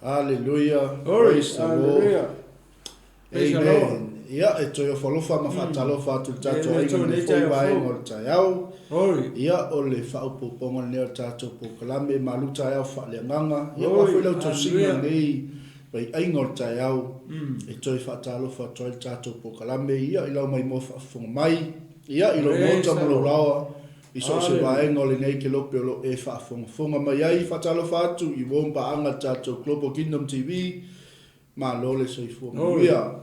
Hallelujah. Praise the Lord. Amen. Ia e toi o whalofa ma whatalofa tu tato ai ngā whoi vai ngō TAEAO. Ia o le whaupoponga neo tato po kalame malu TAEAO whaaleagaga. Ia wa whoi lau tau singa nei pai ai ngō TAEAO. E toi whatalofa toi tato po kalame. Ia i lau mai mo whaafonga mai. Ia i lau mota mo rawa. I so se waenga o le nei ke lope o lo e whaafonga mai ai whatalofa atu i wompa anga tato Global Kingdom TV. Ma lole so i fuanga. Ia.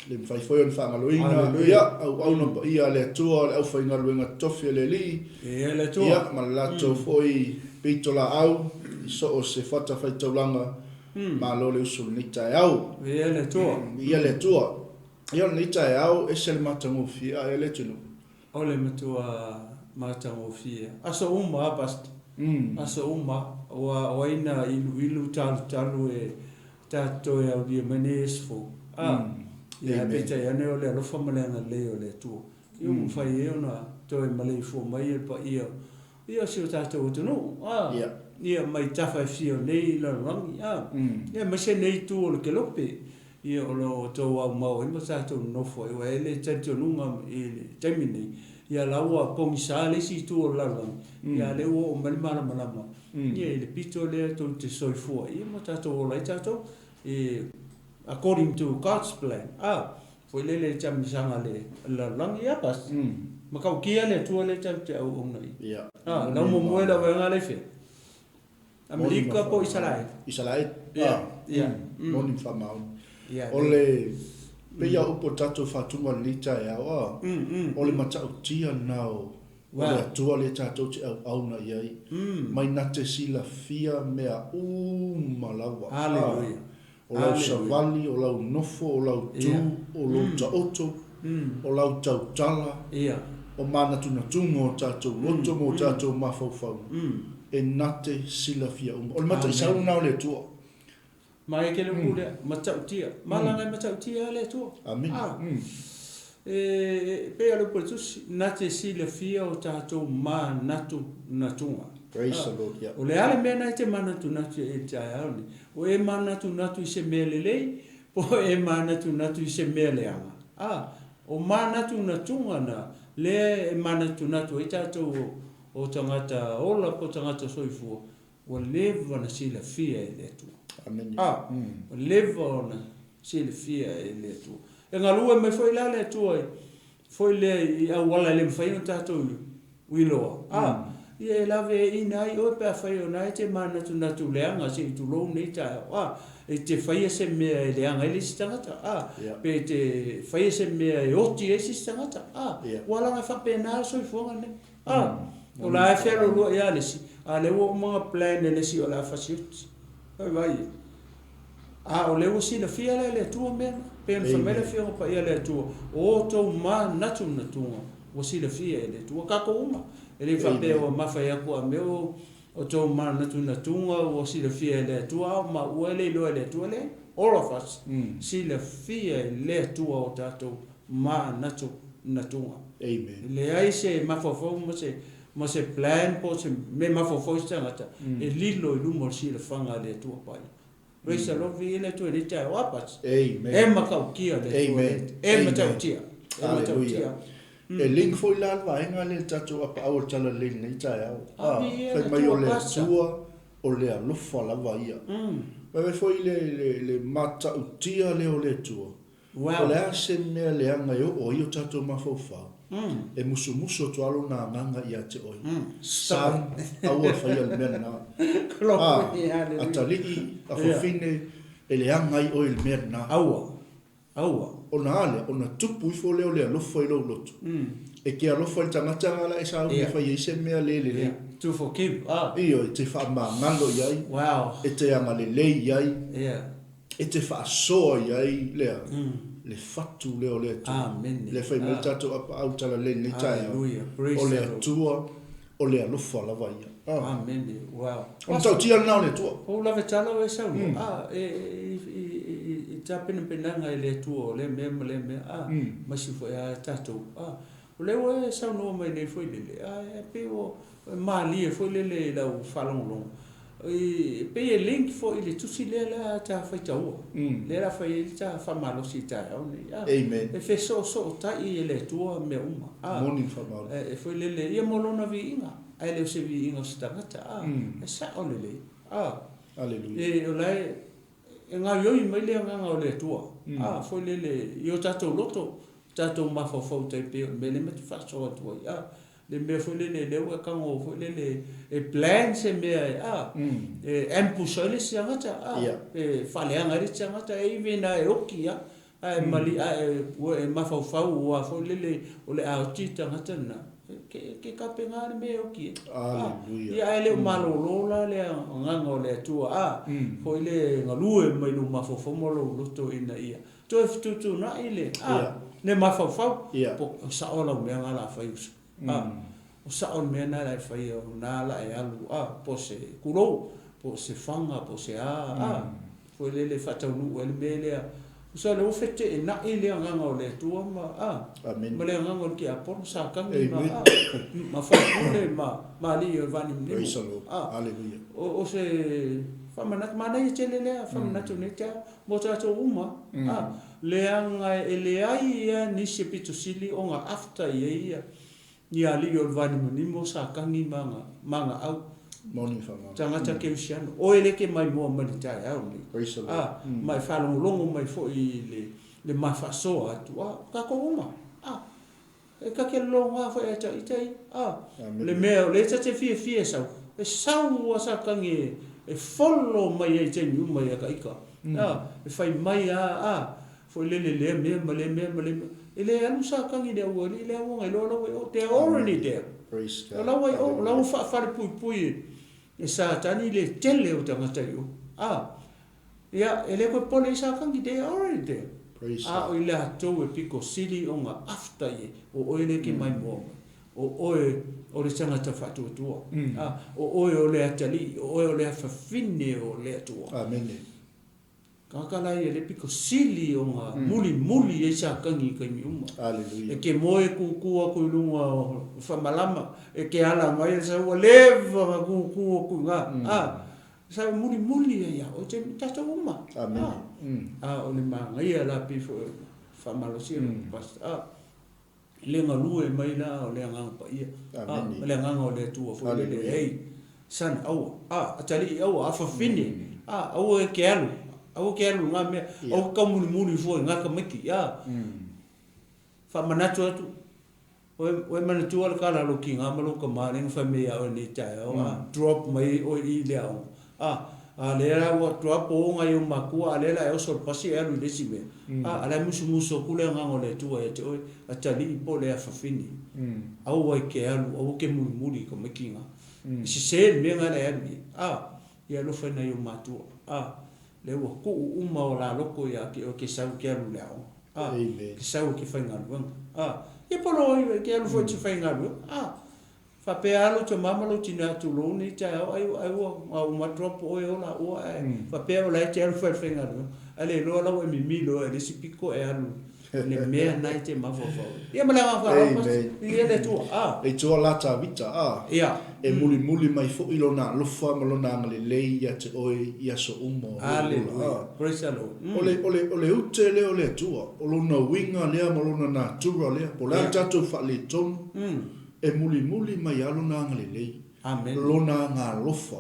Le mfaifoi on whangaloina. Ia, au nampa ia le atua, le au whaingaruenga tofi le li. Ia, ma lato foi pitola au. I so o se whata whaitaulanga. Ma lole usul ni TAEAO. Ia le atua. Ia le atua. Ia ni TAEAO e se le matangofia e le tunu. O le matua matangofia. Aso uma apast. Aso uma. Wa ina ilu talu e tato e au dia manesfo. Ia peta ia ne o le alofa malenga le o le tu. Iu mwhai e ona toi malei fo mai e pa ia. Ia si o tātou utunu. Ia mai tawhai fio nei la rangi. Ia mase nei tu o le kelope. Ia o lo tau au mau. Ima tātou nofo. Iwa e le tātou nunga e le taimi nei. Ia laua pongi sa le si tu o la rangi. Ia le o malimana malama. Ia le pito le tau te soifua. Ia ma tātou o lai tātou. According to God's plan. Foi lele cham sanga le langi apas. Makau kia le tua le cham te au ngai. Ia. Na mo moela wa ngale fe. Amerika po Israel. Israel. Ia. Moni famau. Ole pe ia upo tato fatunga ni TAEAO. Ole matau tia nao. Ole tua le tato te au na iai. Mai na te sila fia mea malawa. Hallelujah. O lau savali, o lau nofo, o lau tu, o lau taoto, o lau tautala, o mana tuna tungo o tātou loto mo tātou mafaufau. E nate sila fia uma. O le mata i saru nao le tua. Mai ke le mule, matau tia. Malanga matau tia le tua. Amin. Pe alo po tusi, nate sila fia o tātou ma natu natunga. Praise the Lord, yeah. O le ale mea nai te manatu natu e TAEAO ni. O e manatu natu I se mea lelei, po e manatu natu I se mea leanga. O manatu natunga na, le e manatu natu e tātou o tangata ola po tangata soifua. O leva na sila fia e le tua. Amen. O leva na sila fia e le tua. E ngā lua me foi la le tua, foi le I awala le mwhai o tātou wiloa. Ia e lawe I nai o pe a whai o nai te manatu natu leanga se I tulou nei TAEAO. E te whai se mea e leanga e lisi tangata. Pe te whai se mea e oti e lisi tangata. Walanga whape nā soi fuanga ne. O la e whero lua ia lisi. A lewa o mga plan e lisi o la whasiuti. Hoi vai. O lewa si la fia le tua mea. Pe na whamela fia o pa ia le tua. O tau ma natu natunga. O si la fia e le tua. Kako uma. Ele whape o mawhai aku a meo o tō mana tunga o sila fia le tua ma ua le loa le tua le. All of us. Sila fia le tua o tātou ma natu natunga. Amen. Le ai se mawhawhau mo se plan po se me mawhawhau se tangata. E lilo I lumo sila whanga le tua pai. Praise the Lord vi le tua le TAEAO apas. Amen. E makau kia le tua. E matau tia. E matau tia. E ling foi la vaenga le tatou apa au tala ling nei TAEAO. Fai mai o le tua o le alofa la vaia. Mai foi le mata utia le o le tua. O le ase mea le anga o io tatou mafaufau. E musu to alo na nganga ia te oi. Sam aua fai al mea na. Atali a fofine e le anga I oi le mea na. Aua. Ona ale, ona tupu I fo leo le alofa I lau lotu. E ke alofa I tangata ngala e sa ui fai eise mea le. To forgive. Iyo, e te wha maa ngalo iai. Wow. E te anga le lei iai. E te wha soa iai lea. Le fatu leo le tu. Amen. Le fai me tato apa au tala le ne TAEAO. Hallelujah. Praise o le the Lord. atua, o le alofa la vaia. Amen. Wow. O tau tia nao le tua. O lave talo e sau. I tapena penanga I le tua o le mea ma le mea. Masi foi a tatou. O le o sau no mai nei foi lele. E pe o mali e foi lele lau whalongolongo. pe e link fo i le tusi le la ta fai tau le la fai ta fa malo si ta ni amen e fe so ta i le tua me uma morning fa malo e foi le ia molona vi inga ai le se vi inga sta ngata e sa o le hallelujah e o lai e nga yo i mai le nga o le tua foi le io tato loto tato ma fo fo te pe me le met fa so tua le me foi le wa ka ngo foi le e plan se me e empuso le se ngata e faleanga ri se ngata e vena e okia ai mali e ma fo fo wa foi le o le autita ngata na ke ka penga me okia hallelujah ia le malo lola le nganga le tua foi le ngalue mai lu ma fo fo mo lo to ina ia to tu na ile ne ma fo fo po sa ola me ngala fa yus o sa on me na la fa yo na la e alu po se kulo po se fanga po se foi le fa tau lu el mele so le ofete na ile nganga o le tua ma amen ma le nganga ki a por sa ka ni ma fa le ma li yo vani ni hallelujah o se fa manat mana ye tele le fa manat ne ta mo ta to uma le anga ele ai ni se pitu sili o nga after ye ni ali yo vani ni mo sa ka ni manga au morning fa malo tangata ke usiano o ele ke mai mo mani ta ni mai fa longo mai fo i le mafa so atu ka ko uma e ka ke longa fo e ta itai le meo le ta te fie sa e sau sa ka nge e follow mai e te ni mai ka ika e fai mai fo le me ele anu sa ka nge de o le o ngai lo te already there praise God la fa pui e sa tani le tele o tangata yo ia ele ko pole sa ka nge de already there praise o ile ato e piko sili o nga after ye o ele ki mai mo o le tangata fa tu o le atali o le fafine o le tu amen kakala ye le piko sili o nga muli e sa kangi kangi uma hallelujah e ke moe ku lunga fa malama e ke ala mai sa o leva ku nga sa muli ya o te tato uma amen o le manga ia la pi fa malosi pas le ngalue mai la o le nganga pa ia le nganga o le tu fo le hey san au atali au afa fini au e ke alu au ke alu nga me au ka muli fo nga ka miki fa manatu atu o mana tu al kala lo kinga malo ka mare fa me ya o ni TAEAO drop mai o i le au le ra o drop o nga yo makua le la o so pasi alu le sime ala musu kule nga ngole tu e te o atali po le fa fini au o ke alu o ke muli ka miki nga si se me nga le ya lo fa na yo matu le wa ku uma o la loko ya ke sa ke alu le au ke sa ke fa nga lu e polo ke alu fo te fa nga lu fa pe alu te mama lo tina tu lo ni ta ai o ma drop o la o fa pe o la te alu fa nga lu ale lo la o mi lo le si piko e alu le mea nai te mafofo ia ma la fa ia le tu e tu la ta vita e muli mai fo ilona lo fa malona ngale le ia te oi ia so umo praise the Lord ole utele ole tu o lo na winga le malona na tu le po la ta tu fa le ton e muli mai alona ngale le amen lo na nga lofa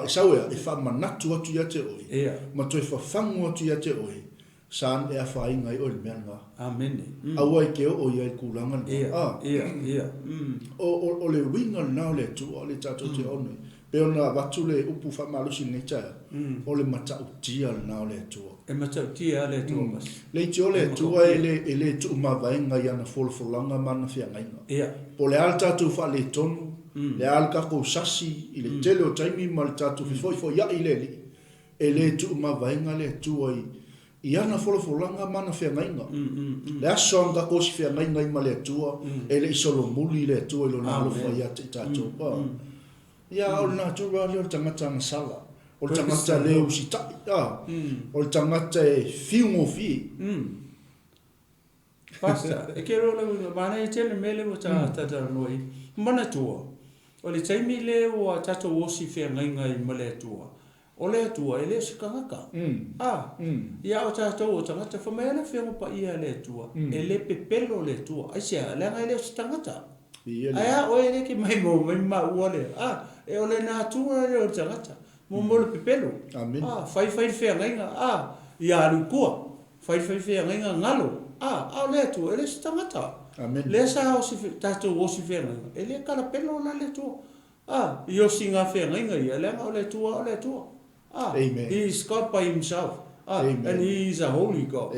e sawe e fa manatu atu ia te oi ma tu fa fango atu ia te oi san e fa inga i ol menga amen awai ke o ia kulanga ia o le winga na le tu o le tato te ono pe ona watu le upu fa malusi ne cha o le mata utia na le tu e mata utia le tu mas le tu le tu ele tu ma vainga ia na folanga mana fia ngai po le alta tu fa le tonu le alka ko sasi ile tele o taimi mal tatu fo ya ile ele tu ma vainga le tu ai ia na folanga mana fia ngainga le asonga ko si fia ngainga ma le tua ele isolo muli le tua lo na lo fa ia te tato pa ia o na tu ra le tangata na sala o tangata le o si ta o tangata e fiungo fi pasta e ke ro le mana e tele mele mo ta noi mana tua O le taimi le o tatou osi whengainga I ma le atua. O le atua e le sikangaka. Ia o tatou o tangata whamea le whenga pa ia le atua. E le pepelo le atua. Aisia, le anga le o tangata. Aia o e le ki mai mo mai ma ua le. E o le na atua le o tangata. Mo le pepelo. Fai whengainga. Ia alukua. Fai whengainga ngalo. O le atua e le tangata. Le sa o si tatou o si whengainga. E le kala pelo la le atua. I o singa whengainga ia le anga o le atua. He is God by himself. And he is a holy God.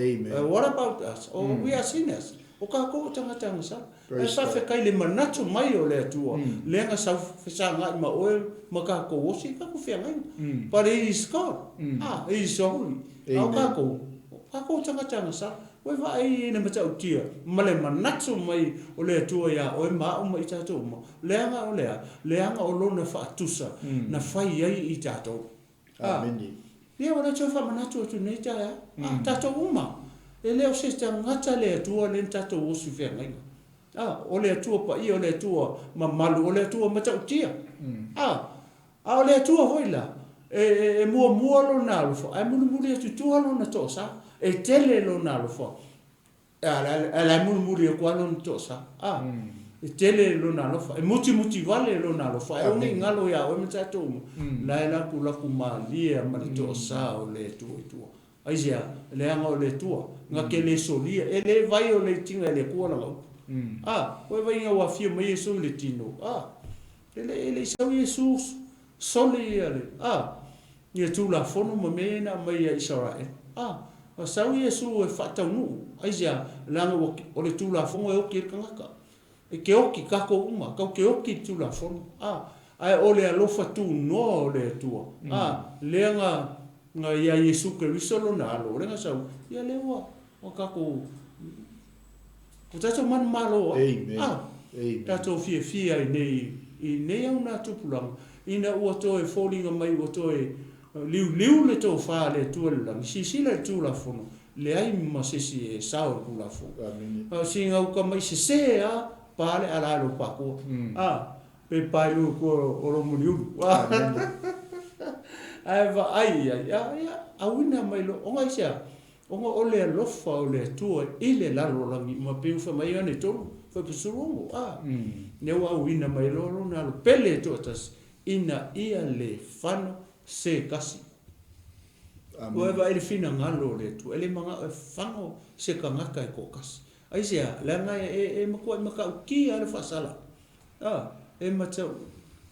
What about us? We are sinners. O ka ko tangata ngasa. E sa whekai le manatu mai o le atua. Le anga sa whesanga I ma oe ma ka ko osi ka ko whengainga. But he is God. He is holy. O ka ko tangata ngasa. Wai vai ina mata utia. Male manatu mai o le atua ia oe ma o ma I tatou ma. Le anga o lea. Le anga o lona whaatusa. Na whai ai I tatou. Ia wana tau whamanatu atu nei tae. Tatou uma. E leo se ngata le atua le tatou osi whengainga. O le atua pa I o le atua ma malu o le atua mata utia. O le atua hoila. E mua lo na alufo. Ai muli atu tua lo na tosa. E tele lo na alufo. Ala muli e kwa lo na tosa. E tele lo na alufo. E muti vale lo na alufo. E ungi ngalo ya o mata tu. La laku malia ma le tosa o le tua. Aisia, le anga o le tua. Nga ke le solia. E le vai o le tinga le kua na lau. Koe vai inga wafia mai Yesu le tino. Le sau Yesu soli ia le. Ia tu la fono ma mena mai a Israel. Sau Yesu e whataunu. Aisia, le anga o le tu la fono e oki e kangaka. E ke oki kako uma. Kau ke oki tu la fono. Ai o le alofa tu no o le tua. Le anga nga ia Yesu ke risolo na alo. Renga sau. Ia le ua. O kako. O tato man malo. Tato fia I nei au na tupulang. Ina ua to e falling mai ua to e liu le to fa le tu lang. Si le tu la fono. Le ai ma sesi e sao ku la fono. Singa u ka mai se pale ala lo pako. Pe pai lu ko o lo muniu. Ai awina mai lo onga sia. Onga ole alofa ole tua ile lalo langi ma pe fa mai ane tolu fa pesurongo ne wa awina mai lo na lo pele totas ina ia le fano se kasi. Wa va il fina ngalo le tu ele manga e fango se kangaka e kokas. Ai sia la nga e maka uki ala fa sala. E mata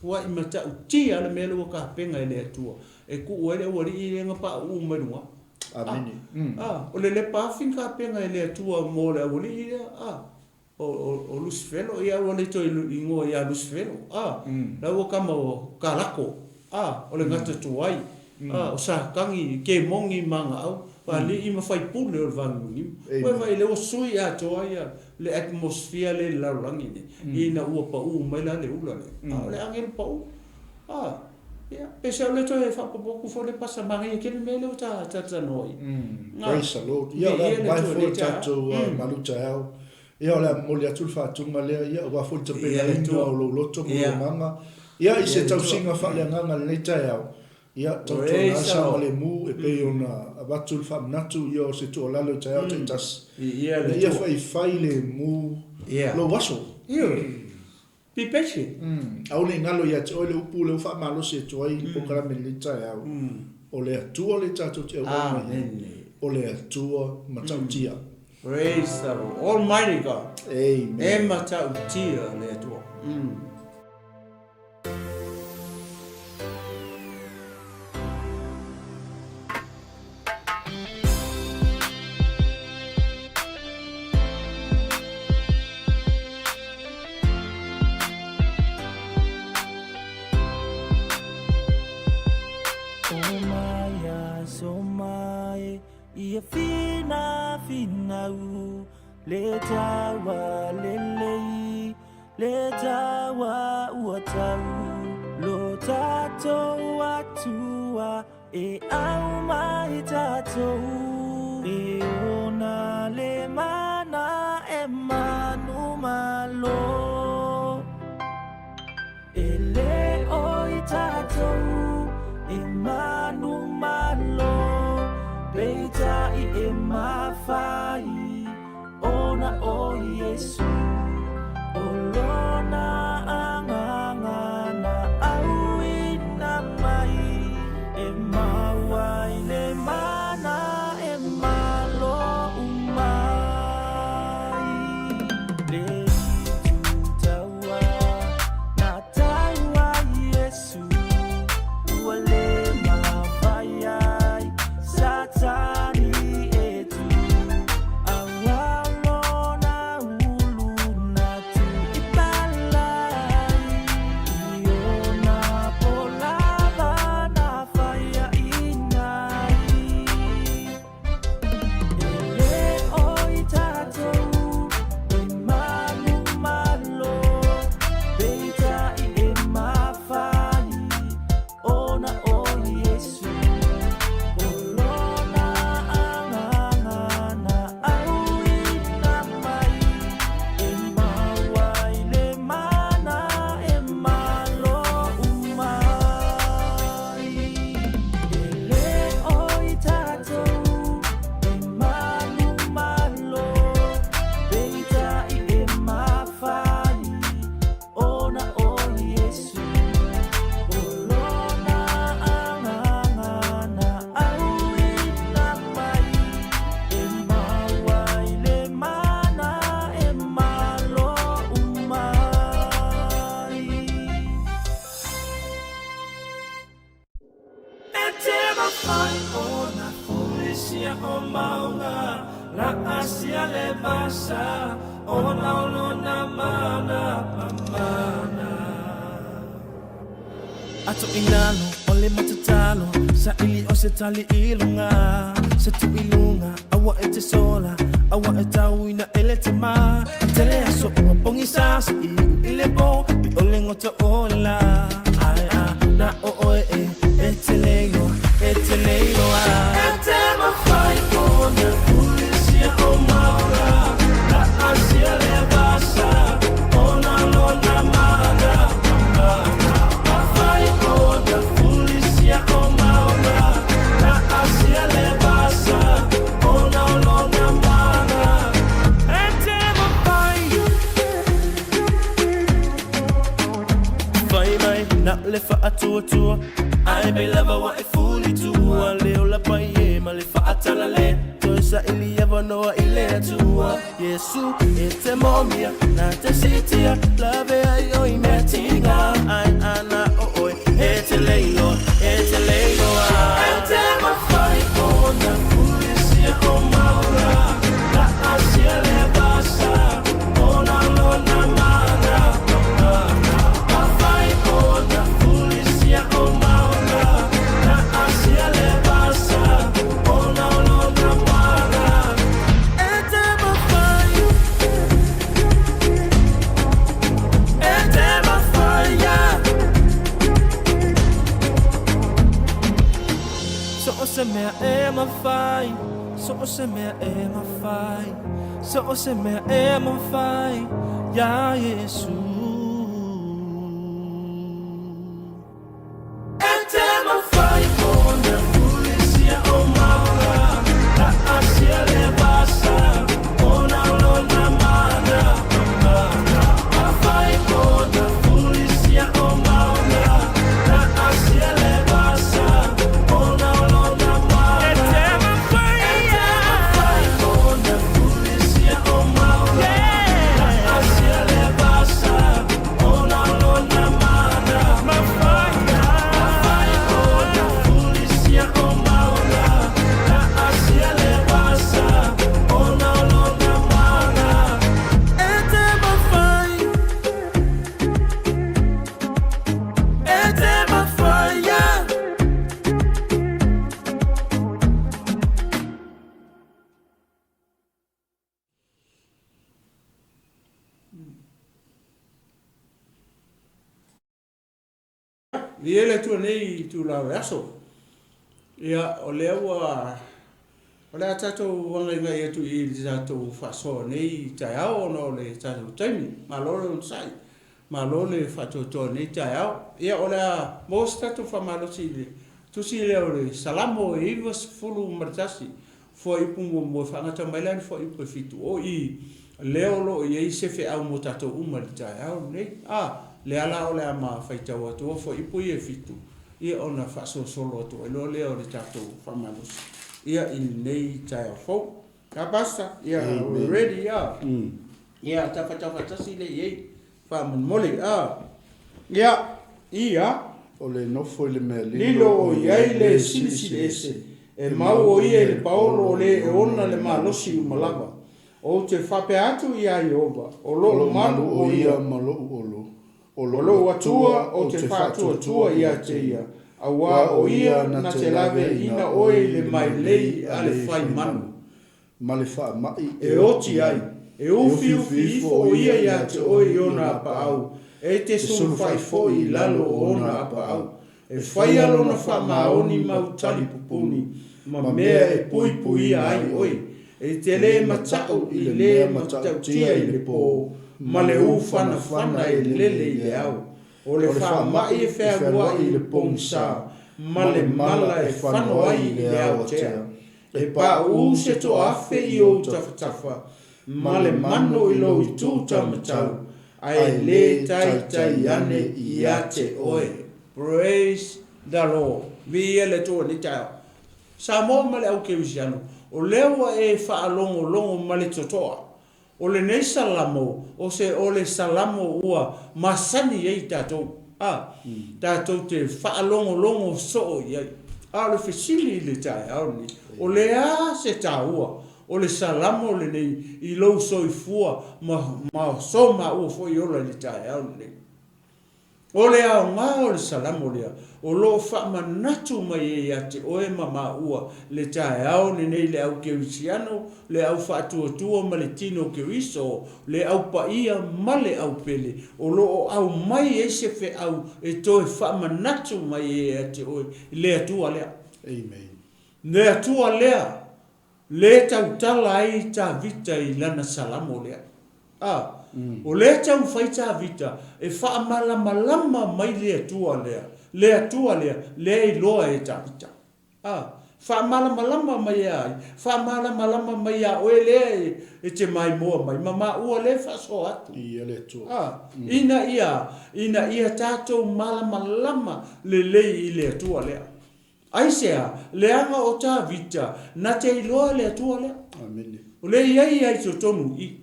wa mata uti ala melo ka penga ele tua. E ku ole ori ile nga pa u menua. O le pa finka penga ele tua mo le ori ile o lusfelo ia o le to ingo ia lusfelo. La o kama o kalako. O le ngata tuai. O sa kangi ke mongi manga au. Pa li ima fai pule o vangu. Wa vai le o sui a tuai le atmosphere le laulangi ni. Ina ua pa u mai la le ula le. Le angel pa u. Pesa o le to e whapapoku fo le pasa mangi ke le mele o ta noi. Praise the Lord. Ia la mai fo tatou malu TAEAO. Ia la moli atu whātunga lea. Ia wa fo te pena inga o lo loto mo manga. Ia I se tau singa whaleanganga le TAEAO. Ia tau tōna asa o le mu e pe ona watu whamanatu. Ia o se tō lalo TAEAO te tas. Ia whai le mu lo waso. Be patient. Au le ngalo ia te oile upu le ufa malo se toi pokara me le TAEAO. O le atua le tatou te au. O le atua matautia. Praise the Lord. Almighty God. Amen. E matautia le atua. Ia fina u le tawa lelei le tawa uatau lo tato atua e au mai tato e ona le mana e manu malo Yesu Olona angangana awina mai Emawai le mana emalo umai Le tutawa na tawa Yesu Wale mafayai satani etu awalona uluna tu italai iona polava na faya inai ele oi tato imanu malo beita I emafai ona o Yesu Olona angangana awina mai Emawai le mana emalo umai Ele oi tato imanu malo Beita I emafai ona o Yesu Olona angangana awina mai Emawai le mana emalo umai Etema fai ona fulisia o maunga La asia le basa ona olona mana pamana Ato inalo, ole matatalo Sa ili o se tali ilunga Sa tu ilunga, awa e te sola Awa e tauina ele te ma Tele aso ua pongisa sa ili ile bo I ole ngota ola Ai a, na o oe e te leilo E te mawhai ona Pulisia o maura La asia le basa Ona lona mana Mawhai ona Pulisia o maura La asia le basa Ona lona mana E te mawhai Vai mai na le fa atua Ai be lava wa e fuli tua Leo la paie ma le fa atala le Toisa ili eva noa ile atua Yesu e te momia na te sitia Lave ai oi me tinga Ai ana o oi e te leilo E te mawhai ona Pulisia o maura La asia le basa Ona lona mana Mawhai ona Pulisia o maura La asia le basa Ona lona mana E te mawhai So o se mea e mawhai So o se mea e mawhai So o se mea e mawhai Ya Yesu E te mawhai ona Pulisia o maura La asia le basa Ona lona mana Mawhai ona Pulisia o maura La asia le basa Ona lona mana E te mawhai ona Pulisia o maura La asia le basa Ona lona mana Mawhai ona Pulisia o maura La asia le basa Ona lona mana E te mawhai Viele tu nei tu la aso. Ia o le ua o le tato wanga ngai tu I tato faso nei TAEAO no le tato taimi malole un sai. Malole fato nei TAEAO. Ia o le most tato fa malosi tu si le o le Salamo91 martasi. Foi ipu mo fanga ta mai lan foi ipu fitu o I leo lo ye se fe au motato uma le TAEAO nei le ala o le ama faitau atu fo ipu ye fitu ia ona fa so solo atu lo leo le tato famanus ia in nei TAEAO fo kapasa ia ready ia tafa sile ye fa mole ia o le nofo le mea lilo o iai le sili ese e mau o ia le paolo o le e ona le malosi malava o te whape atu ia Iova o lo malu o ia o lo atua o te whātua ia te ia a wā o ia na te lave ina oe le mai lei a le whai manu ma le wha mai e oti ai e ufi ifo o ia te oe i ona apa au e te sunu whai foi lalo o ona apa au e whai alo na wha maoni mautari pupuni ma mea e pui ai oe e te le matau i le matau tia i le pō ma le ufana e lele i le au o le wha mai e whea gua i le pongsa ma le mala e whano ai i le au tea e pa u se to afe i o tawhatafa ma le mano i lo i tūta matau ai le tai ane i ate oe. Praise the Lord. Vi ele tō ni tau. Sa mō ma le au ke wisiano. O lewa e whaalongo ma le totoa. O le nei salamo, o le salamo ua masani ei tātou. Tātou te whaalongo so iai. Le whisili le tai au ni. O le se tāua. O le salamo le nei i lou soifua ma soma ua foi ola le TAEAO nei. O le au ngā o le salamo lea, o lo whaamanatu mai e ate oe ma ua le TAEAO nei le au kewisiano, le au whaatuatua ma le tino kewiso, le au paia ma le au pele, o lo au mai e se fe au e toe whaamanatu mai e ate oe le atua lea. Amen. Le atua lea. Le tautala ai ta vita i lana salamo lea. O le tau whai ta vita e wha malama mai le atua lea. Le atua lea, le i loa e ta vita. Wha malama mai ai. Wha malama mai a oe lea e te mai moa mai. Ma ua le wha so atu. Ia le atua. Ina ia tātou malama le lei i le atua lea. Aisea, leanga o tā vita, na te iloa le atua lea. Amen. O le iai ai to tonu i.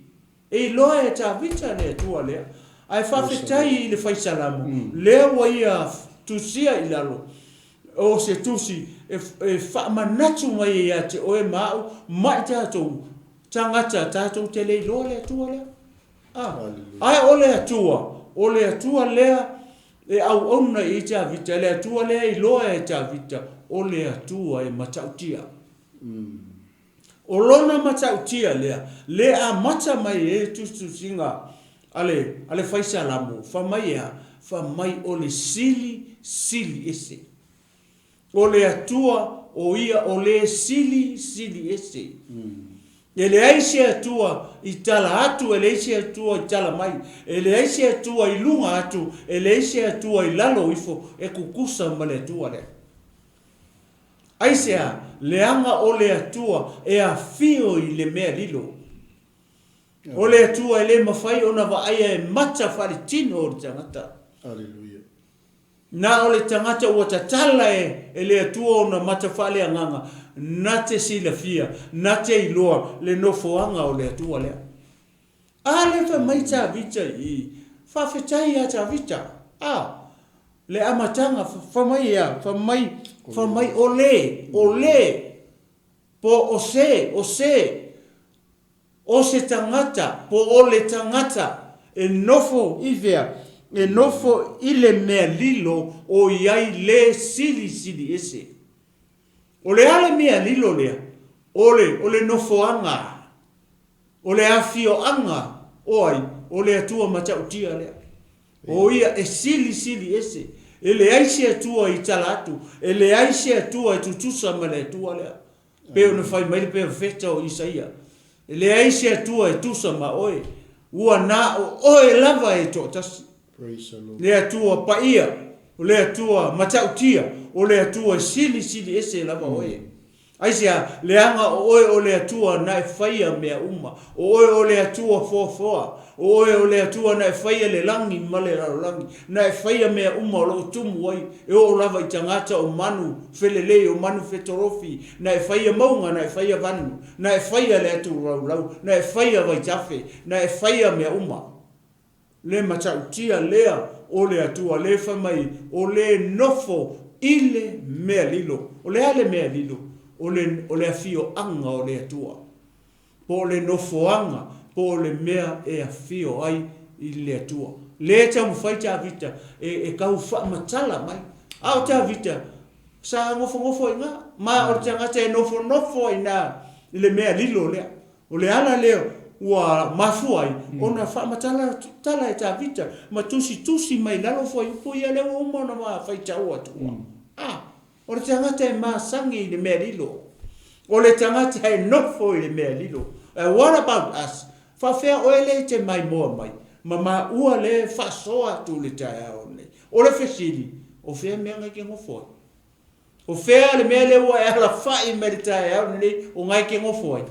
E iloa e tā vita le atua lea. Ai whawhetai i le whaisalamo. Lea wa ia tusia i lalo. O se tusi, e whaamanatu mai e ate oe mau, mai tātou. Tangata tātou te le iloa le atua lea. Ai o le atua lea, e au ona i tā vita, le atua lea i loa e tā vita. O le atua e matautia. O lona matautia lea. Le a mata mai e tusinga ale whaisalamo. Wha mai o le sili ese. O le atua o ia o le sili ese. E le aise atua i tala atu, e le aise atua i tala mai. E le aise atua i lunga atu, e le aise atua i lalo ifo, e kukusa ma le atua lea. Aisea, leanga o le atua e a fio i le mea lilo. O le atua e le mawhai ona wa aia e mata whare tino o le tangata. Alleluia. Na o le tangata ua tatala e le atua ona mata whale anganga. Na te sila fia, na te iloa le nofoanga o le atua lea. Le fa mai ta vita i. Fa fetai a ta vita. Le amatanga fa mai ole po o se tangata po ole tangata e nofo ivea e nofo ile mea lilo o iai le sili ese o le ale mea lilo lea ole nofo anga ole afio anga oi ole atua matautia lea o ia e sili ese ele aise atua i talatu, ele aise atua i tutusa ma le atua lea. Peo na whai mai peo feta o Isaia. Ele aise atua i tusa ma oe. Ua na oe lava e to tasi. Le atua paia, o le atua matautia, o le atua sili ese lava oe. Aisia leanga o le atua na faia mea uma. O le atua foa. O le atua na faia le langi male langi. Na faia mea uma o lo tumu wai. E o lava I tangata o manu felele o manu fetorofi. Na faia maunga na faia vanu. Na faia le atu rau. Na faia vai tafe. Na faia mea uma. Le matautia lea o le atua le famai o le nofo ile mea lilo. O le ale mea lilo. O le afio anga o le atua. Po le nofoanga, po le mea e afio ai I le atua. Le tamu fai ta vita, e kau wha matala mai. Au ta vita, sa ngofo inga, ma o tangata e nofo ina le mea lilo lea. O le ala leo, ua mafu ai, ona wha matala tala e ta vita, ma tusi mai lalo fo ipu ia leo umona ma fai tau atua. O le tangata e masangi I le mea lilo. O le tangata e nofo I le mea lilo. What about us? Whawhea o ele te mai moa mai. Ma ua le whasoa tu le TAEAO le. O le whesiri. O whea mea ngai ke ngofoi. O whea le mea le ua e ala whai me le TAEAO le o ngai ke ngofoi.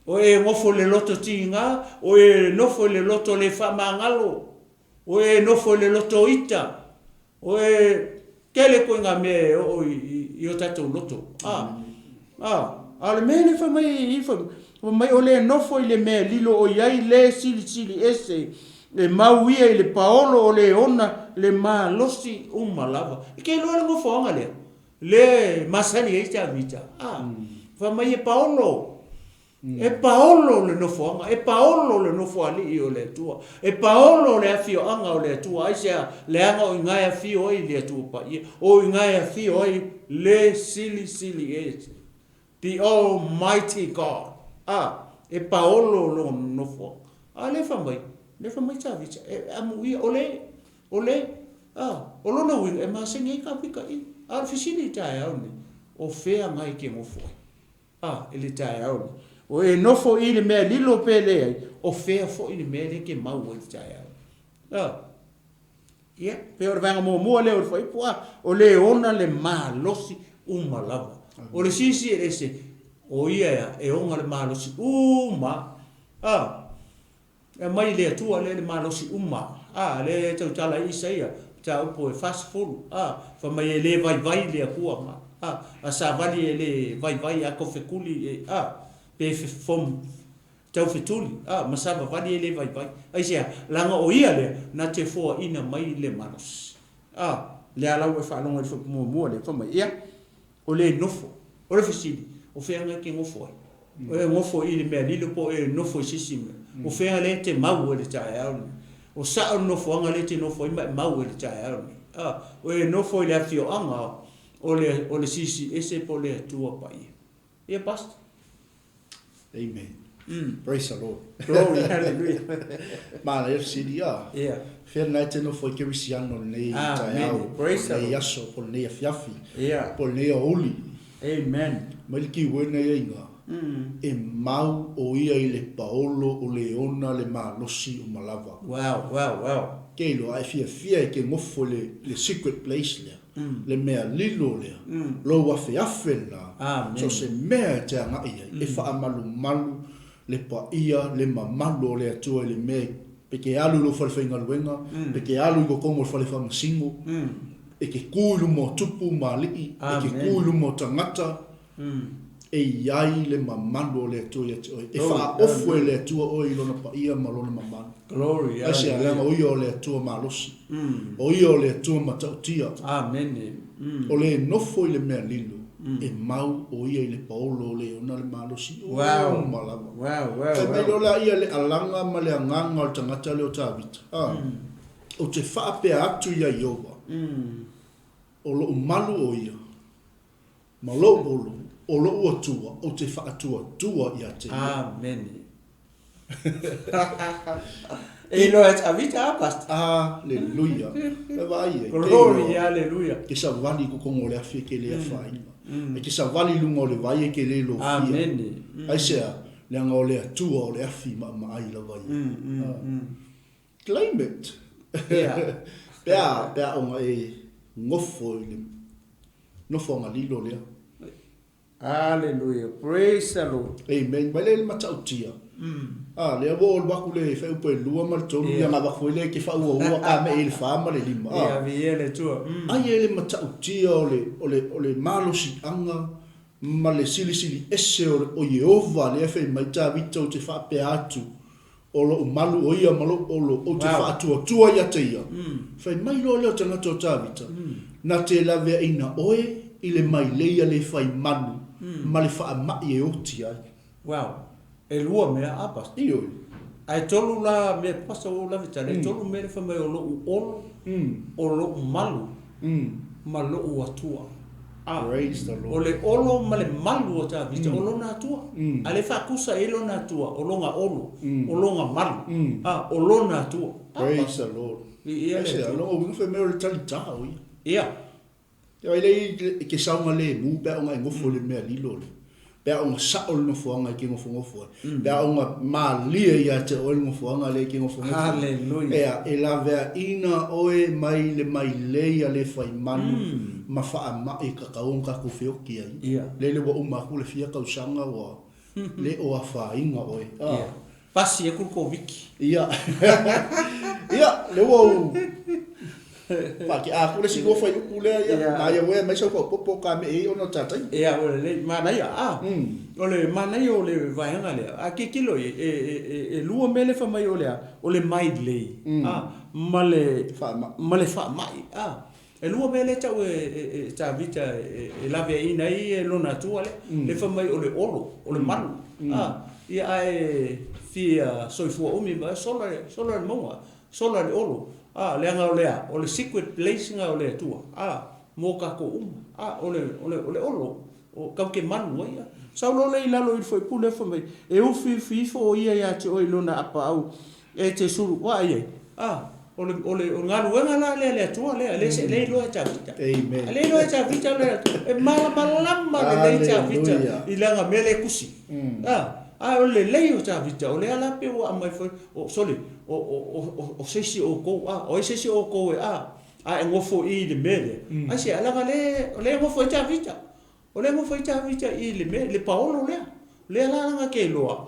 O e ngofo le loto tinga. O e nofo le loto le whamangalo. O e nofo le loto ita. O e kele koe ngā mea I o tatou loto. Ale mea le whamai o mai o le nofo I le mea lilo o iai le sili ese. Le mauia I le paolo o le ona le maa losi lava. I ke loa le ngofo anga lea. Le masani e ita vita. Whamai e paolo. E paolo le nofo anga. E paolo le nofo ali o le atua. E paolo le afio anga o le atua. Aisea le anga o ngai afio oi le atua pa ia. O ngai afio oi le sili ese. The Almighty God. E paolo lo nofo. Le whamai ta vita. E amui ole. O lona wing e masengi e ka pika I. Ar fisili TAEAO ni. O fea ngai ke ngofo. E le TAEAO. O e nofo I le mea lilo pele ai. O fea fo I le mea le ke mau o le TAEAO. Ia. Pe ora vanga mua leo fai pua. O le ona le maa losi lava. O le sisi e se. O ia e onga le maa losi E mai le atua le maa losi Le tau tala isa ia. Ta upo e fast food. Fa mai e le vai le akua ma. A sa vali e le vai a kofe kuli pe fom tau fetuli masava vali e le vai ai sia langa o ia le na te foa ina mai le manos le ala o fa longa le mo le fa mai ia o le nofo o le fisili o fenga ke ngofo o e ngofo I le mea lilo po e nofo sisime o fenga le te mau le TAEAO o sa o nofo anga le te nofo I mau le TAEAO o e nofo le afio anga o le sisi ese po le tua pa ia basta. Amen. Praise the Lord. Glory, hallelujah. Mana e sidi Yeah. Fer na te no foi ke wisiano nei TAEAO. Praise the Lord. Nei aso po nei fiafi. Yeah. Po nei oli. Amen. Maliki wena ia inga. E mau o ia I le paolo o le ona le malosi o malava. Wow. Keilo ai fia ke ngofo le secret place le. Le mea lilo lea. Lo wafe na. So se mea te anga ia. E wha malu le pa ia le mamalu o le atua le mea. Peke alu lo whale whainga luenga. Peke alu ko kongo whale whainga singo. E ke kuilu mo tupu ma lii. E ke kuilu mo tangata. E iai le mamalu o le atua ia te oi. E wha ofu e le atua oi lona pa ia ma lona mamalu. Glory. Asia lenga o ia o le atua malosi. O ia o le atua matautia. Amen. O le nofo I le mea lilo. E mau o ia I le paolo o le ona le malosi. Wow. Malama. E melo la ia le alanga ma le anganga o tangata le o tawita. O te whaapea atu ia iowa. O lo malu o ia. Ma lo olo. O lo atua. O te whaatua tua ia te. Amen. E lo et avita past. Hallelujah. E vai. Glory, hallelujah. Ke sa vali ko kongo le afi ke le afai. E ke sa vali lungo le vai ke le lo fia. Amen. Ai sea le anga o le atua o le afi ma ai la vai. Claim it. Pea onga e ngofo i le nofo nga lilo lea. Hallelujah. Praise the Lord. Amen. Ba le matautia. Le abo ba ku le fa upo lua mal tolu ya nga ba ku le ki fa u ka me il fa ma le lima. Ya viele tu. Ai ele matautia ole malosi anga ma le sili esse o Yehova le fa mai ta vito te fa pe atu. Olo malu o ia malo o te fa tua ya te ia. Fa mai lo le tanga to ta vita. Na te la ve ina oe ile mai leia le fa manu. Ma le fa ma e o ti ai. Wow. E lua mea apas. Io. Ai tolu la me pasa o la vita. E tolu me le fa mai o lo olo. O lo malu. Ma lo u atua. Praise the Lord. O le olo ma le malu o ta vita. O lo na atua. A le fa kusa e lo na atua. O lo nga olo. O lo nga malu. O lo na atua. Praise the Lord. Ia le tu. O winga fa me o le tali tau. Ia. Ia ele ke saunga le mu pe o nga ngofo le mea lilo le. Pe o nga sa o no fuanga ke ngofo. Pe o nga ma lia ia te o no fuanga le ke ngofo. Hallelujah. E la vea ina oe mai le ia le fai manu ma fa ma e ka kaon ka ku feo ki ai. Ia. Le wa uma ku le fia ka usanga wa. Le o a fa inga oe. Ia. Pasi e ku viki. Ia. Ia, le wo pa ki a ku le sigo fai ku le ia. Na ia we mai so ko popo ka me e ono tata. Ia o le mana ia. O le mana ia o le vai nga le. A ke kilo e lua mele fa mai o le mai le. Ma le fa mai. E lua mele ta e ta vita e la ve ina i lo na tu le fa mai o le manu. Ia e fia soifua umi ba sola mo. Sola le olo. Le anga o le secret place nga o le tua. Mo ka ko o le olo. O ka ke manu ia. Sa lo le ila lo i foi pule fa mai. E u fi fo ia ya te o ilona apa au. E te suru wa ia. O ngalu nga le tua le lo ta vita. Amen. Le lo ta vita le e mala le ta vita. Ilanga mele kusi. O le o ta vita. O le ala pe o mai foi o sole. O sesi o ko o sesi o ko e ngofo i le mele. Se ala le ngofo ta vita. O le ngofo ta vita i le mele le paolo le ala nga ke loa.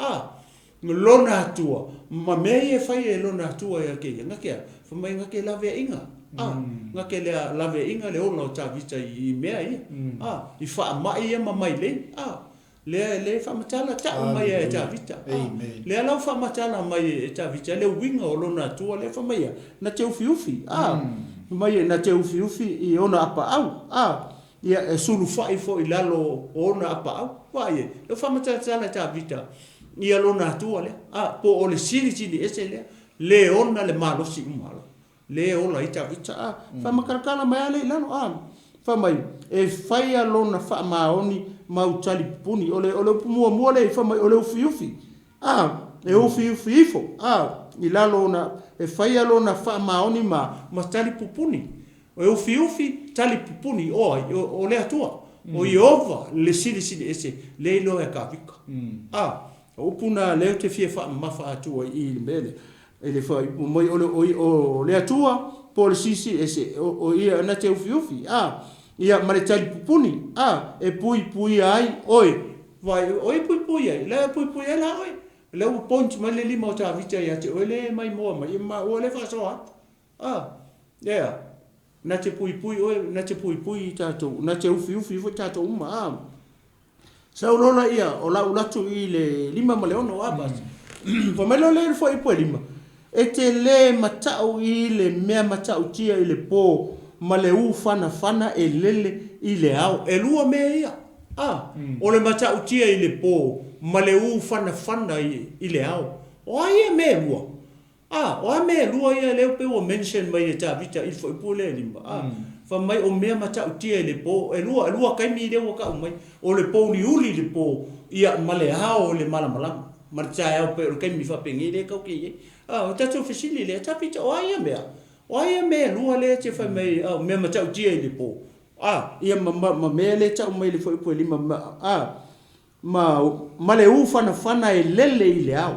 Lona tua ma me e fai e lona tua ya ke nga ke fa mai nga ke lave inga nga ke lave inga le ona ta vita i mea i i fa mai e ma mai le fa matala ta mai e ta vita le ala fa matala mai e ta vita le winga o lona tua le fa mai na te ufi mai na te ufi i ona apa au ia e sulu fai fo i lalo ona apa au vai e fa matala ta vita ia lona tua le po o le sili ese le ona le malo si malo le ola ita vita fa makarkala mai le lano fa mai e fai lona fa maoni mau tali puni ole mua le fa mai ole ufi e ufi fo i lalo na e fai lona fa maoni ma tali pupuni e ufi tali pupuni o le atua o Yehova le sili ese le lo e ka vika upuna leo te fie fa mafa atua i mele ele foi moi o le atua por sisi ese o ia na te ufi ia mare tali pupuni e pui ai vai pui ai le pui la le o ponte ma le lima o ta vita ia te ole mai ma o le fa so na te pui tato na te ufi fo tato uma sa ulona ia o la ulatu i le lima maleono abas po melo le foi po lima e te le matau i le mea matau tia i le po maleu fana e lele i le au e lua mea ia o le matau tia i le po maleu fana i le au o ai me lua o ai me lua ia le pe o mention mai e ta vita i foi po le lima fa mai o mea mata utia le po e lua kai mi le o ka mai o le po ni uli le po ia male hao le mala marcha e pe kai mi fa pengi le ka ki o tatu fasili le tapita o ia mea lua le te fa mai o mea mata utia le po ia ma me le ta mai le foi po lima ma le u fana e lele i le au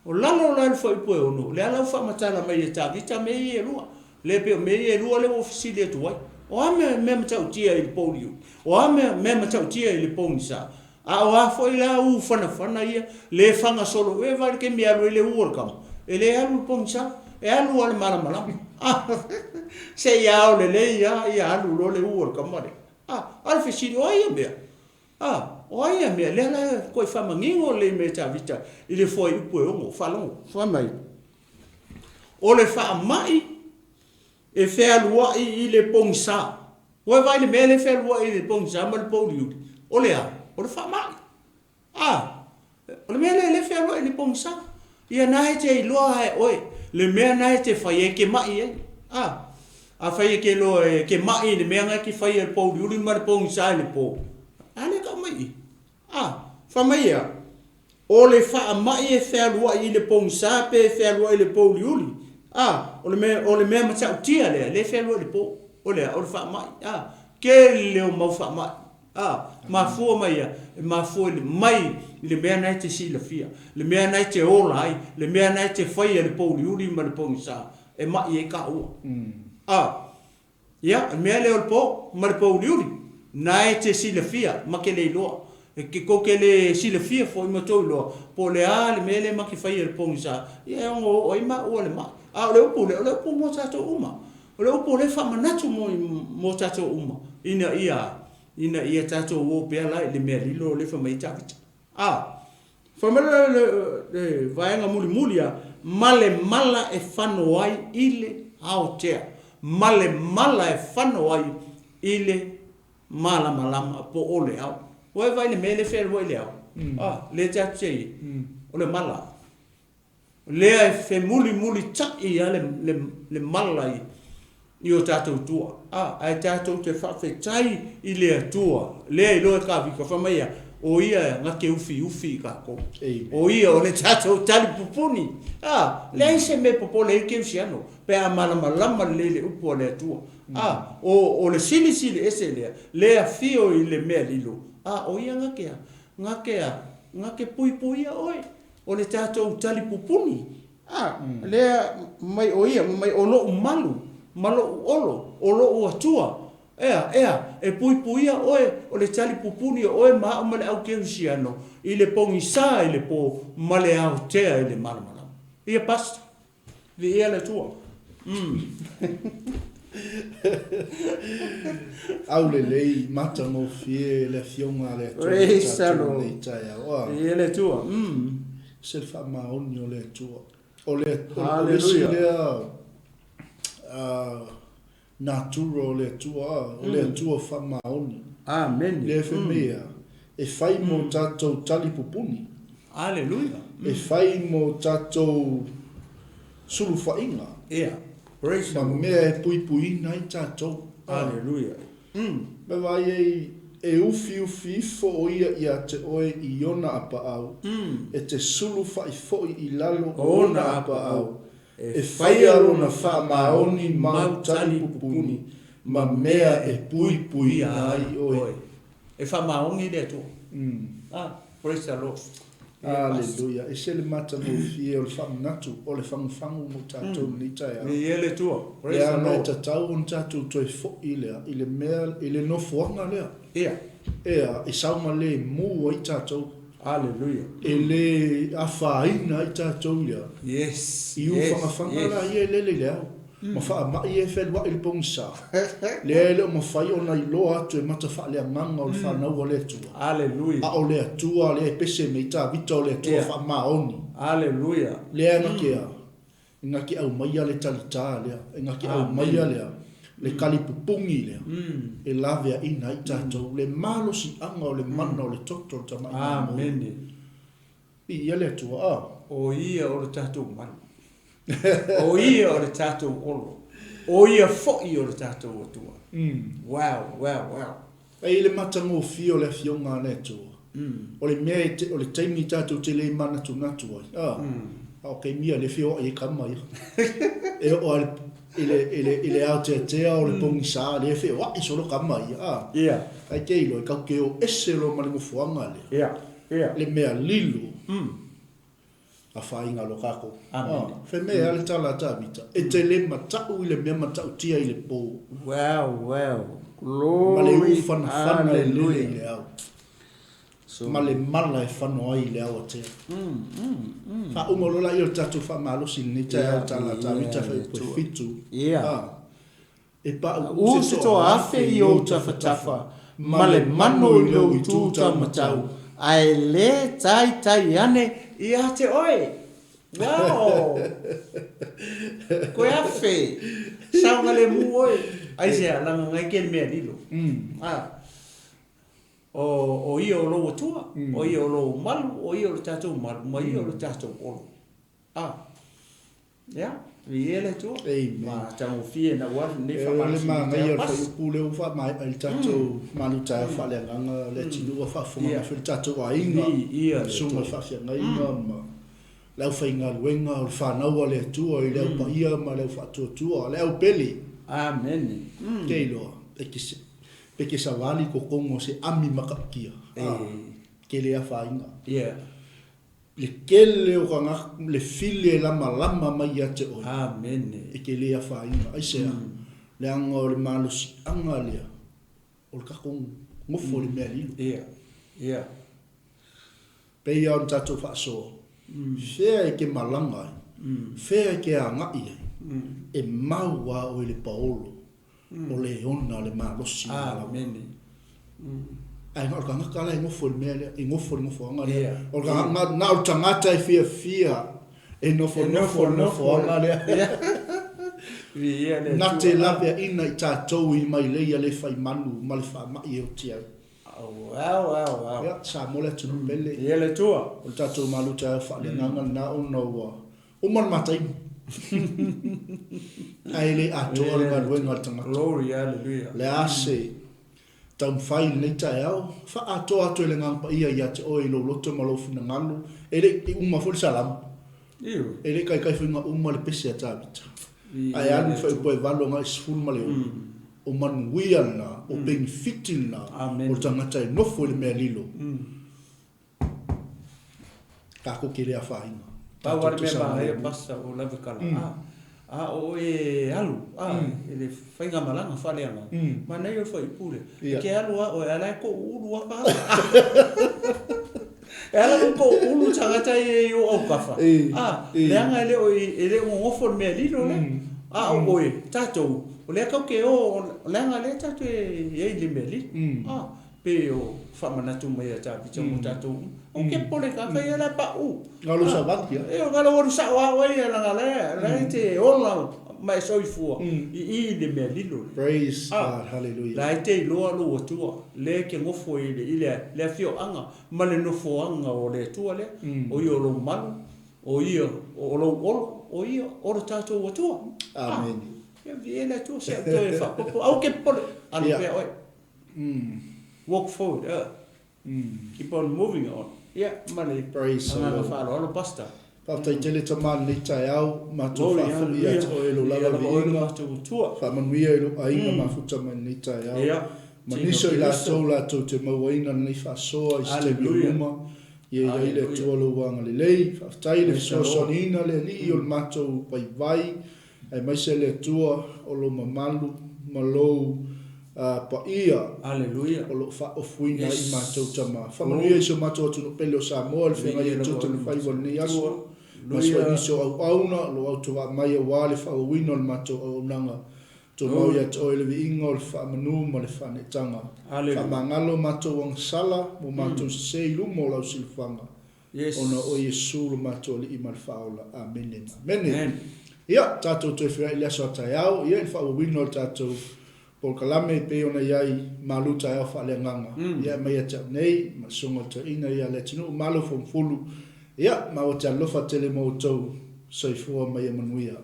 o lalo la foi po no le ala fa mata la mai ta vita me e lua le pe me e lua le ofisi le tuai O ame me matau tia i poliu. O ame me matau tia i le ponisa. A o a foi la u fana ia le fanga solo e vai ke mi alu le uor kam. Ele alu ponisa e alu al mala. Se ia o le ia alu lo le uor kam mare. Al fesi o ia me. O ia me le la ko fa mangingo le me ta vita. Ile foi u po o falon. Fa mai. O le fa mai e fe alua i le ponisa. O vai le me le fe alua i le ponisa mal poliu. O le o le fa mai. O le mele le fe alua i le ponisa. Ia nae te i loa hai oe. Le mea nae te fai e ke mai e. A fai e ke loa e ke mai le mea ngai ki fai e le poliu. Uli ma le ponisa le po. Ale ka mai. Fa mai ea. O le fa mai e fe alua i le ponisa pe fe alua i le poliu. O le mea matau tia le fe alua i le po. O le fa mai. Ke leo mau fa mai. Mafua mai ia, mafua le mai le mea nai te sila fia, le mea nai te ola ai, le mea nai te whaia le pouli uri ma le ponisa, e mai e ka ua. Ia, mea leo le po, ma le pouli uri, nai te sila fia, ma ke le iloa, e ke ko ke le sila fia fo ima tau iloa, po le le mea le ma ke whaia le ponisa, ia ongo o ima ua le mai, o le upu mo tato uma, o le upu le whamanatu mo tato uma, ina ia tato o pea lai le mea lilo le whamai tāwita. Whamela le vaenga muli a male mala e whano ai ile Aotea. Male mala e whano ai ile malama po ole au. Oe vai le mea le whero ile au. Le tato tei. O le mala. Lea e whe muli taki ia le mala i. I o tātou tua. Ai tātou te whawhetai i lea tua. Lea i loa ka vika whamaia. O ia ngake ufi ka ko. O ia o le tātou tali pupuni. Lea se me popo le ke usi ano. Pe a malama le upu o lea tua. O le sili ese lea. Lea fio i le mea lilo. O ia ngake pui oe. O le tātou tali pupuni. Lea mai o ia mai o lo malu. Malo olo ua tua. E puipuia oe, o le tali pupuni oe maa male au keusiano, i le pongisa i le po male au tea i le malamala. Ia pasta. Vi ia le tua. Au le lei mata mo fie le fionga le tua. Reisalo. Ia le tua. Se fa maoni o le tua. O le Hallelujah. Naturo le tua whamaoni. Amen. Le whemea. E whai mo tātou tali pupuni. Hallelujah. E whai mo tātou suru whainga. Yeah. Praise Ma mea e pui nai tātou. Hallelujah. Me vai e ufi fo o ia te oe i ona apa au. E te suru whai fo i lalo o ona apa au. E whaia rona wha maoni mau tali pupuni, ma mea e pui ai oe. E wha maoni le to. Praise the Lord. Alleluia. E se le mata mo fie o le whamanatu, o le whangu mo tātou ni taia. E le tua. Praise the Lord. Lea mai tatau on tātou toi fo i lea, i le mea, i le nofuanga lea. Ea, e sauma le mu o i tātou. Hallelujah. E le awhaina i tātou lea. Yes. I whanga la i e lele leo. Ma wha mai e whelua i le pongsa. Lele o ma whai o nei loa atu e mata wha lea nganga o le whanau o le tua. Hallelujah. A o le atua, le pese me ta vita o le atua wha maoni. Hallelujah. Lea ngaki a. Ngaki au maia le talita lea. Ngaki au maia lea. Le kalipupungi lea. E lavea ina i tātou. Le malo si anga o le mana o le toto o tamai. Amen. I ia le atua. O ia o le tātou manu. O ia o le tātou olo. O ia fo'i o le tātou atua. Wow. E le matango fio le fionga le atua. O le mea o le taimi tātou te le mana tu natua. O kei mia le fio e kamai. E o ele au te o le pongi sa le fio wa i solo kamai. Ai kei lo e kau ke o ese lo malingo fuanga le. Le mea lilo. a whainga lo kako. Amen. Whemea ale tala tāwita. E te le matau i le mea matau tia i le pō. Wow. Ma le Glory. ufana e lele i le au. So, Ma le mala e whanoa i le au atea. Wha umolola i o tatu wha malosi ni te au tala tāwita whai koe fitu. E pa u se toa afe i o tawhatafa, ma le mano i leo i tūta matau. Ai le tai ane i a te oe. Wow! Koe afe. Saunga le mu oe. Ai se alanga ngai ke mea lilo. O i o lo tua, o i o lo malu, o i o lo tātou malu, ma i o lo tātou olo. Vi ele tu. Ma tango fie na wa ne fa ma. Le ma ngai o fa pule o fa mai al tatou manu ta fa le nganga le tinu fa fo ma fa tatou ai nga. Suma fa fia ngai ma. La fa inga luenga o fa na o le tu o le pa ia ma le fa tu o le o peli. Amen. Keilo e ke sa wali ko kongo se ami makakia. Ke le fa inga. Le kele o kanga le file la malama mai ate o. Amen. E ke le fa inga ai se le anga o le malusi anga le o ka kong ngofo le meli. Pe ia on tatou fa so. Fea ke malanga. Fea ke anga ia. E maua o le paolo. O le ona le malusi. Amen. Ai ngā ka ngaka lai ngofo le mea lea, i ngofo anga lea. O ka ngā nau tangata e fia, e nofo anga lea. Nā te lapea ina i tātou i mai leia le whai manu, ma le wha mai e o tiau. Wow. Ia, sa mole tunu pele. Ia le tua. O tātou malu tā wha le nganga na o nau o man matai. Ai le atoa le ngā ruenga tangata. Glory, hallelujah. Le ase. Tau whai nei TAEAO, wha atoa atu ele ngangpa ia i ate oi lo loto ma lo funa nganu, ele i uma foli salamu. Ele kai whinga uma le pese a tāpita. Ai anu whai poe valo ngai sifunu ma le o manuia na, o benefiti na, o tangata e nofo le mea lilo. Kako ke lea whainga. Pawari me ba e pasa o lave kala. O e alu, ele whainga malanga whaleanga. Ma nei o whai pule. Ke alu o e alai ko ulu a kaha. E ala ko ulu tangata e o au kafa. Leanga ele o ele o ngofo mea lilo le. O e tatou. O lea kau ke o leanga le tatou e le mea li. Pe o whamanatu mai a tāpita mo tatou. O ke pole ka kai ala pa u. Ngalo sa vakia. E o ngalo o sa wa wa ia langa le te ola mai soifua i le me lilo. Praise God, hallelujah. La te loa lo tua le ke ngofo i le fio anga ma le no fo anga o le tua le o i o lo malu o i o lo o i o lo tatou o tua. Amen. E viene tu se to e fa. Au ke pole anu pe oi. Walk forward. Keep on moving on. Mali. Praise the Lord. Alo pasta. Paftai tele tamani ni TAEAO, mato whafu ia to e lo lava viinga. Whamanuia e lo ainga mafuta mani ni TAEAO. Maniso i la tau te mauaina ni whasoa i stebi uma. Ie ile tua lo wanga le lei. Whaftai le fisosonina le li o le mato pai vai. Ai maise le tua o lo mamalu, malou, pa ia. Alleluia. O lo fa ofuina i matou tama. Whamanuia i so matou atu no pele o Samoa, le whenga i tuta le whaiwa ni aso. Maswa iso au auna, lo au tuwa mai a wale whawawina le matou au nanga. To mau ia to ele vi ingo le whamanu ma le whanetanga. Whamangalo matou wang sala, mo matou seilu mo lau silwhanga. Ona o Yesu lo matou li ima le whaola. Amen. Amen. Ia, tātou te whia i leso a TAEAO, ia i whawawina o tātou por kalame pe ona iai MALØ TAEAO FAALEAGAGA. Ia mai a tau nei, ma songa ta ina ia LEATINUU MALØ Mafulu. Ia, ma o te alofa tele moutou soifua mai a manuia.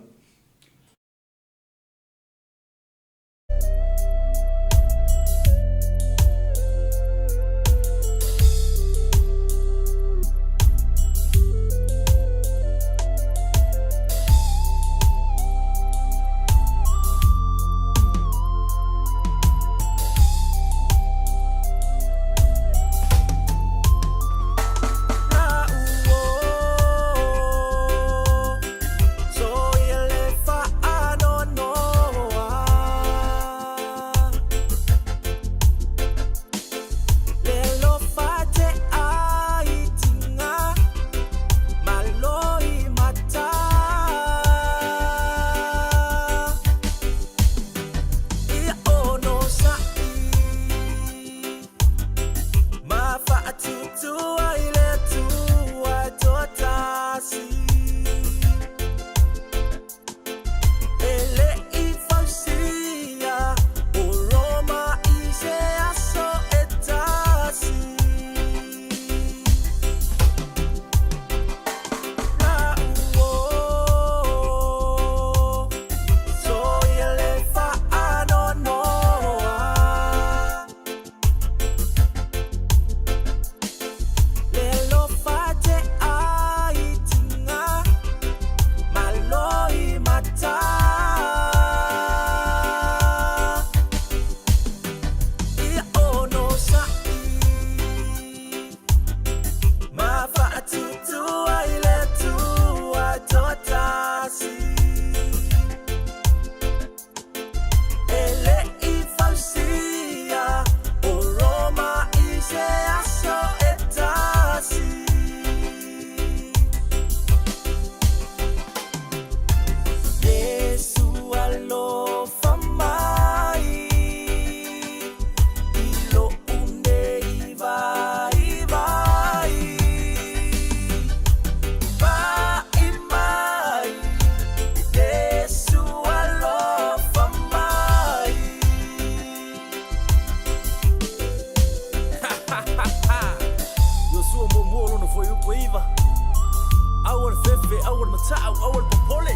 fe awal matau awal popole.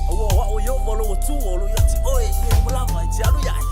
Awo yo volo tu olu yati oi ke mulava ti alu ya.